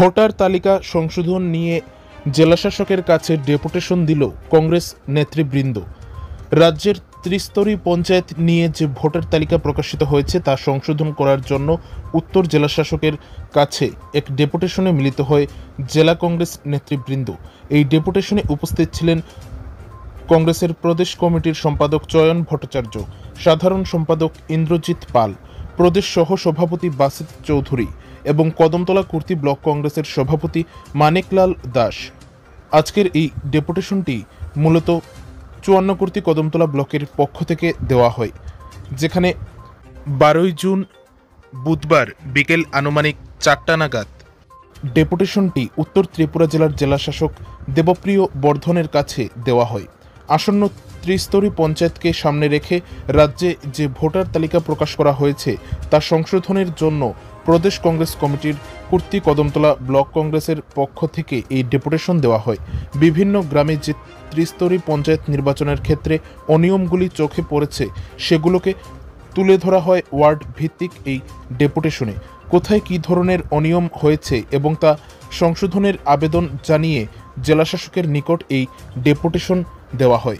Voter তালিকা সংশোধন নিয়ে জেলাশাসকের কাছে ডেপুটেশন দিল কংগ্রেস নেতৃবৃন্দ। রাজ্যের ত্রিস্তরী পঞ্চায়েত নিয়ে যে ভোটার তালিকা প্রকাশিত হয়েছে তা সংশোধন করার জন্য উত্তর জেলাশাসকের কাছে এক ডেপুটেশনে মিলিত হয় জেলা কংগ্রেস নেতৃবৃন্দ। এই ডেপুটেশনে উপস্থিত ছিলেন কংগ্রেসের প্রদেশ কমিটির সম্পাদক চয়ন ভট্টাচার্য, সাধারণ সম্পাদক ইন্দ্রজিৎ পাল, প্রদেশ সহ সভাপতি বাসিত চৌধুরী এবং কদমতলা কুর্তি ব্লক কংগ্রেসের সভাপতি মানিকলাল দাস। আজকের এই ডেপুটেশনটি মূলত 54 কুর্তি কদমতলা ব্লকের পক্ষ থেকে দেওয়া হয়, যেখানে 12 জুন বুধবার বিকেল আনুমানিক 4টা নাগাদ ডেপুটেশনটি উত্তর ত্রিপুরা জেলার জেলাশাসক দেবপ্রিয় বর্ধনের কাছে দেওয়া হয়। আসন্ন ত্রিস্তরী পঞ্চায়েতকে সামনে রেখে রাজ্যে যে ভোটার তালিকা প্রকাশ করা হয়েছে তা সংশোধনের জন্য প্রদেশ কংগ্রেস কমিটির কুর্তি কদমতলা ব্লক কংগ্রেসের পক্ষ থেকে এই ডেপুটেশন দেওয়া হয়। বিভিন্ন গ্রামে যে ত্রিস্তরী পঞ্চায়েত নির্বাচনের ক্ষেত্রে অনিয়মগুলি চোখে পড়েছে সেগুলোকে তুলে ধরা হয় ওয়ার্ড ভিত্তিক এই ডেপুটেশনে। কোথায় কী ধরনের অনিয়ম হয়েছে এবং তা সংশোধনের আবেদন জানিয়ে জেলাশাসকের নিকট এই ডেপুটেশন দেওয়া হয়।